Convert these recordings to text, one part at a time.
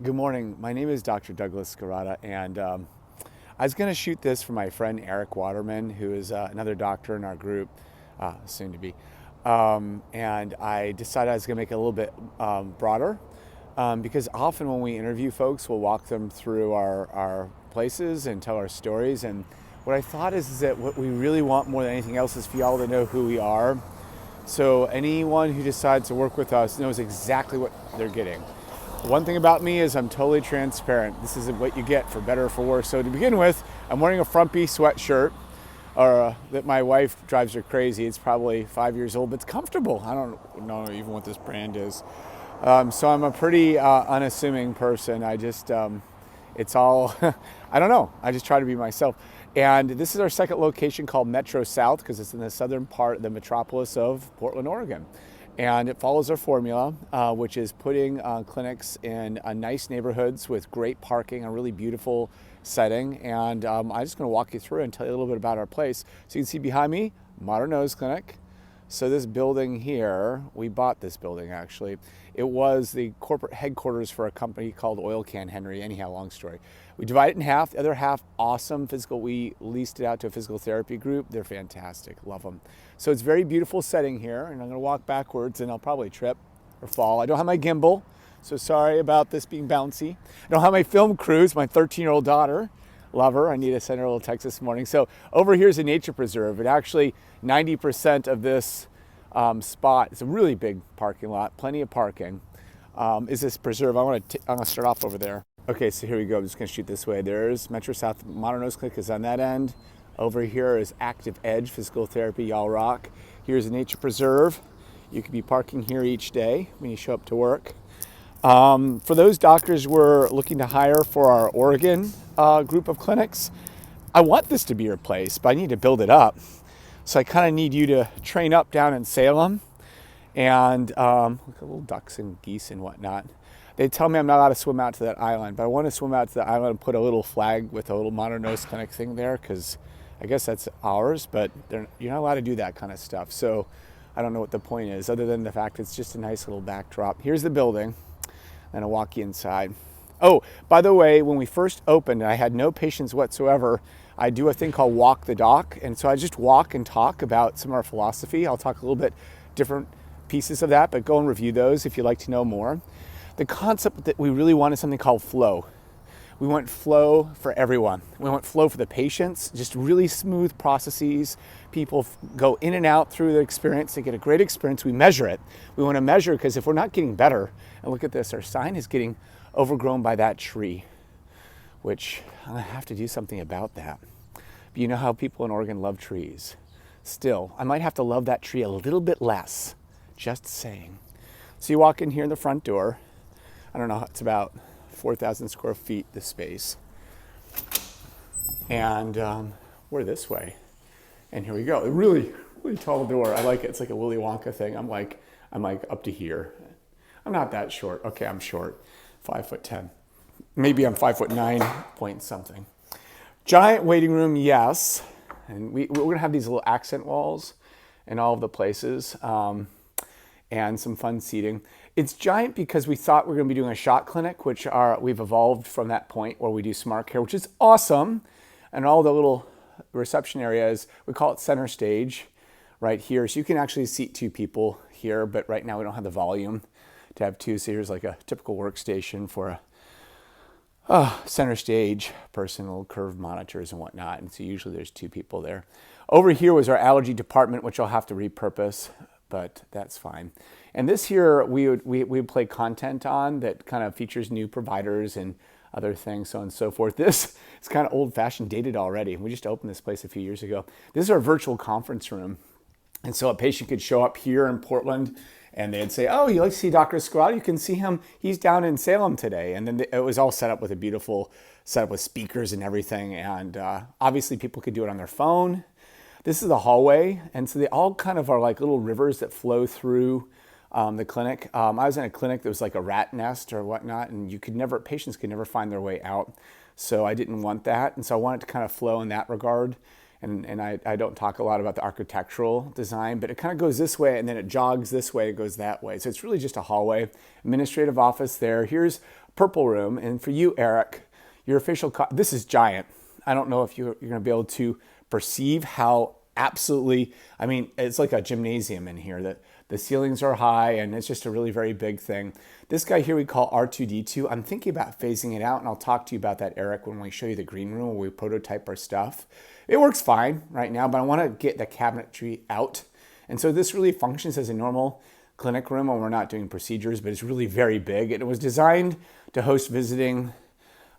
Good morning. My name is Dr. Douglas Skarada, and I was going to shoot this for my friend Eric Waterman, who is another doctor in our group, soon to be. And I decided I was going to make it a little bit broader because often when we interview folks, we'll walk them through our places and tell our stories. And what I thought is that what we really want more than anything else is for y'all to know who we are. So anyone who decides to work with us knows exactly what they're getting. One thing about me is I'm totally transparent. This is what you get, for better or for worse. So to begin with, I'm wearing a frumpy sweatshirt that my wife drives her crazy. It's probably 5 years old, but it's comfortable. I don't know even what this brand is. So I'm a pretty unassuming person. It's all, I don't know. I just try to be myself. And this is our second location called Metro South because it's in the southern part of the metropolis of Portland, Oregon. And it follows our formula, which is putting clinics in nice neighborhoods with great parking, a really beautiful setting. And I'm just going to walk you through and tell you a little bit about our place. So you can see behind me, Modern Nose Clinic. So this building here, we bought this building actually. It was the corporate headquarters for a company called Oil Can Henry. Anyhow, long story. We divided it in half. The other half, awesome physical. We leased it out to a physical therapy group. They're fantastic. Love them. So it's a very beautiful setting here. And I'm going to walk backwards and I'll probably trip or fall. I don't have my gimbal, so sorry about this being bouncy. I don't have my film crews, my 13-year-old daughter. Love her. I need to send her a little text this morning. So over here is a nature preserve. It actually, 90% of this spot, it's a really big parking lot, plenty of parking, is this preserve. I'm going to start off over there. Okay, so here we go. I'm just going to shoot this way. There's Metro South. Modern Nose Clinic is on that end. Over here is Active Edge Physical Therapy, y'all rock. Here's a nature preserve. You could be parking here each day when you show up to work. For those doctors we're looking to hire for our Oregon group of clinics, I want this to be your place, but I need to build it up. So I kind of need you to train up down in Salem and look at little ducks and geese and whatnot. They tell me I'm not allowed to swim out to that island, but I want to swim out to the island and put a little flag with a little Modern Nose Clinic thing there because I guess that's ours, but you're not allowed to do that kind of stuff. So I don't know what the point is other than the fact it's just a nice little backdrop. Here's the building, and I'll walk you inside. Oh, by the way, when we first opened, I had no patients whatsoever. I do a thing called walk the doc, and so I just walk and talk about some of our philosophy. I'll talk a little bit different pieces of that, but go and review those if you'd like to know more. The concept that we really want is something called flow. We want flow for everyone. We want flow for the patients, just really smooth processes. People go in and out through the experience. They get a great experience. We measure it. We want to measure because if we're not getting better, and look at this, our sign is getting overgrown by that tree, which I'm going to have to do something about that. But you know how people in Oregon love trees. Still, I might have to love that tree a little bit less. Just saying. So you walk in here in the front door. I don't know, it's about 4,000 square feet, the space. And we're this way. And here we go. A really, really tall door. I like it. It's like a Willy Wonka thing. I'm like up to here. I'm not that short. Okay, I'm short. 5'10". Maybe I'm 5'9" point something. Giant waiting room, yes. And we're gonna have these little accent walls in all of the places, and some fun seating. It's giant because we thought we were gonna be doing a shot clinic, which we've evolved from that point where we do smart care, which is awesome. And all the little reception areas, we call it center stage right here. So you can actually seat two people here, but right now we don't have the volume to have two. So here's like a typical workstation for a center stage person, little curved monitors and whatnot. And so usually there's two people there. Over here was our allergy department, which I'll have to repurpose, but that's fine. And this here we would play content on that kind of features new providers and other things, so on and so forth. This is kind of old-fashioned, dated already. We just opened this place a few years ago. This is our virtual conference room. And so a patient could show up here in Portland and they'd say, oh, you like to see Dr. Skarada? You can see him. He's down in Salem today. And then it was all set up with a beautiful setup with speakers and everything. And obviously people could do it on their phone. This is the hallway. And so they all kind of are like little rivers that flow through the clinic. I was in a clinic that was like a rat nest or whatnot, and patients could never find their way out. So I didn't want that. And so I wanted to kind of flow in that regard. And I don't talk a lot about the architectural design, but it kind of goes this way and then it jogs this way, it goes that way. So it's really just a hallway. Administrative office there. Here's purple room. And for you, Eric, your this is giant. I don't know if you're going to be able to perceive how absolutely, I mean, it's like a gymnasium in here. The ceilings are high and it's just a really very big thing. This guy here we call R2D2. I'm thinking about phasing it out, and I'll talk to you about that, Eric, when we show you the green room where we prototype our stuff. It works fine right now, but I want to get the cabinetry out. And so this really functions as a normal clinic room when we're not doing procedures, but it's really very big. It was designed to host visiting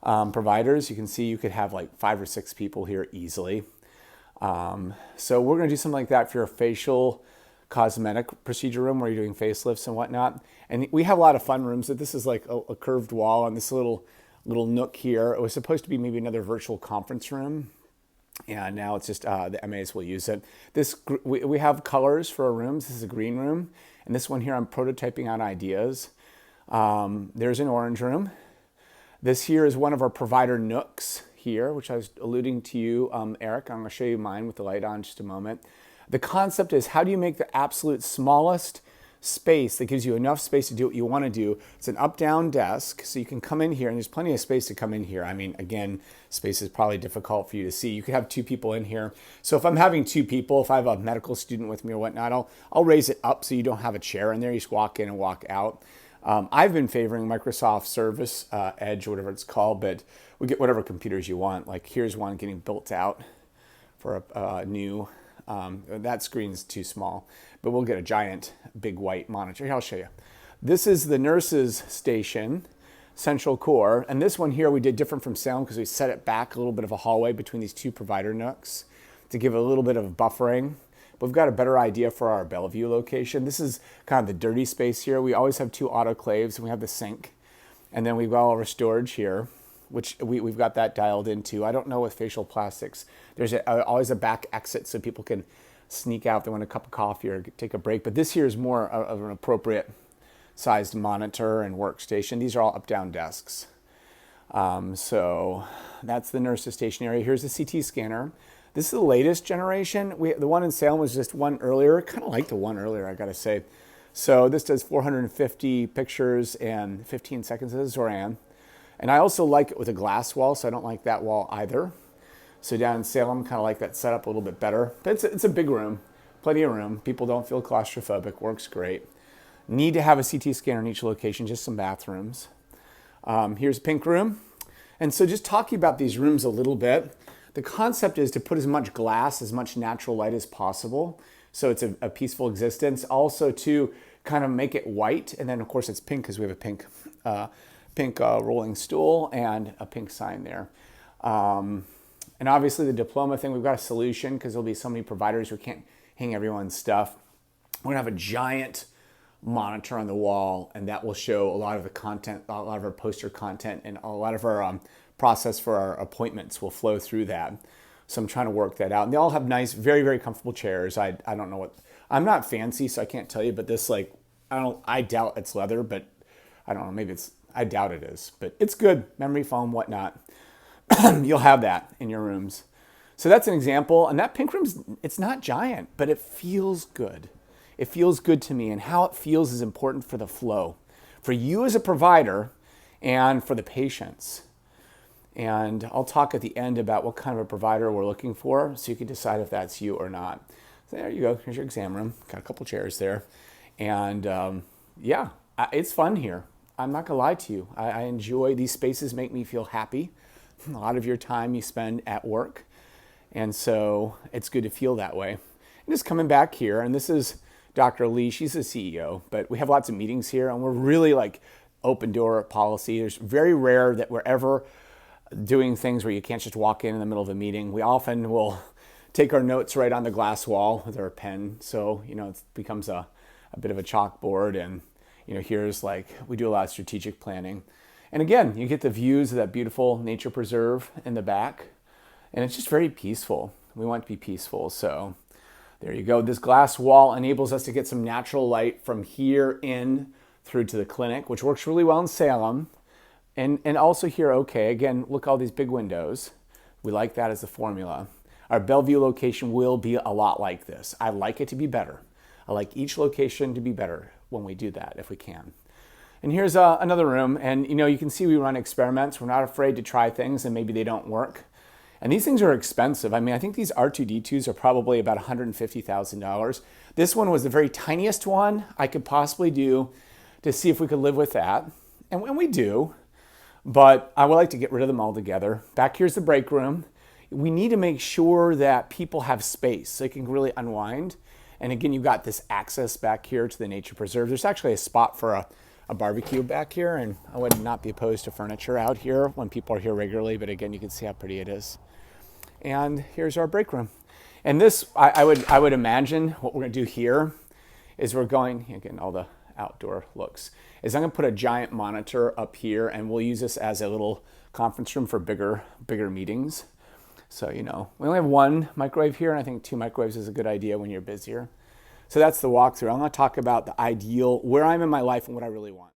providers. You can see you could have like 5 or 6 people here easily. So we're going to do something like that for your facial cosmetic procedure room where you're doing facelifts and whatnot. And we have a lot of fun rooms. This is like a curved wall on this little nook here. It was supposed to be maybe another virtual conference room, and now it's just the MAs will use it. We have colors for our rooms. This is a green room, and this one here I'm prototyping out ideas. There's an orange room. This here is one of our provider nooks here, which I was alluding to you, Eric. I'm going to show you mine with the light on in just a moment. The concept is, how do you make the absolute smallest space that gives you enough space to do what you want to do? It's an up-down desk, so you can come in here, and there's plenty of space to come in here. I mean, again, space is probably difficult for you to see. You could have 2 people in here. So if I'm having 2 people, if I have a medical student with me or whatnot, I'll raise it up so you don't have a chair in there. You just walk in and walk out. I've been favoring Microsoft Service Edge, or whatever it's called, but we get whatever computers you want. Like here's one getting built out for a new, that screen's too small, but we'll get a giant big white monitor. Here, I'll show you. This is the nurse's station, central core. And this one here we did different from Salem because we set it back a little bit of a hallway between these 2 provider nooks to give it a little bit of buffering. We've got a better idea for our Bellevue location. This is kind of the dirty space here. We always have 2 autoclaves, and we have the sink. And then we've got all our storage here, which we've got that dialed into. I don't know with facial plastics. There's always a back exit so people can sneak out if they want a cup of coffee or take a break. But this here is more of an appropriate sized monitor and workstation. These are all up-down desks. So that's the nurse's station area. Here's the CT scanner. This is the latest generation. The one in Salem was just one earlier. Kind of like the one earlier, I gotta say. So this does 450 pictures in 15 seconds. This is Zoran. And I also like it with a glass wall, so I don't like that wall either. So down in Salem, kind of like that setup a little bit better. But it's a big room, plenty of room. People don't feel claustrophobic, works great. Need to have a CT scanner in each location, just some bathrooms. Here's a pink room. And so just talking about these rooms a little bit, the concept is to put as much glass, as much natural light as possible, so it's a peaceful existence. Also to kind of make it white, and then of course it's pink because we have a pink rolling stool and a pink sign there. And obviously the diploma thing, we've got a solution because there'll be so many providers who can't hang everyone's stuff. We're gonna have a giant monitor on the wall, and that will show a lot of the content, a lot of our poster content, and a lot of our process for our appointments will flow through that. So I'm trying to work that out. And they all have nice, very, very comfortable chairs. I don't know what, I'm not fancy, so I can't tell you, but this I doubt it's leather, but I don't know, maybe I doubt it is, but it's good. Memory foam, whatnot. You'll have that in your rooms. So that's an example. And that pink room's, it's not giant, but it feels good. It feels good to me, and how it feels is important for the flow, for you as a provider and for the patients. And I'll talk at the end about what kind of a provider we're looking for, so you can decide if that's you or not. So there you go. Here's your exam room. Got a couple chairs there. And yeah, it's fun here. I'm not going to lie to you. I enjoy these spaces, make me feel happy. A lot of your time you spend at work. And so it's good to feel that way. And just coming back here, and this is Dr. Lee. She's the CEO, but we have lots of meetings here, and we're really like open door policy. It's very rare that we're ever doing things where you can't just walk in the middle of a meeting. We often will take our notes right on the glass wall with our pen. So, it becomes a bit of a chalkboard, and, here's like, we do a lot of strategic planning. And again, you get the views of that beautiful nature preserve in the back, and it's just very peaceful. We want to be peaceful. So there you go. This glass wall enables us to get some natural light from here in through to the clinic, which works really well in Salem. And also here, okay, again, look all these big windows. We like that as the formula. Our Bellevue location will be a lot like this. I like it to be better. I like each location to be better when we do that, if we can. And here's another room, and you can see we run experiments. We're not afraid to try things, and maybe they don't work. And these things are expensive. I mean, I think these R2D2s are probably about $150,000. This one was the very tiniest one I could possibly do to see if we could live with that. And we do, but I would like to get rid of them altogether. Back here's the break room. We need to make sure that people have space so they can really unwind. And again, you've got this access back here to the nature preserve. There's actually a spot for a barbecue back here, and I would not be opposed to furniture out here when people are here regularly, but again, you can see how pretty it is. And here's our break room. And this, I would imagine what we're gonna do here is we're going, again, all the outdoor looks, is I'm gonna put a giant monitor up here, and we'll use this as a little conference room for bigger meetings. So, we only have one microwave here, and I think 2 microwaves is a good idea when you're busier. So that's the walkthrough. I'm going to talk about the ideal, where I'm in my life and what I really want.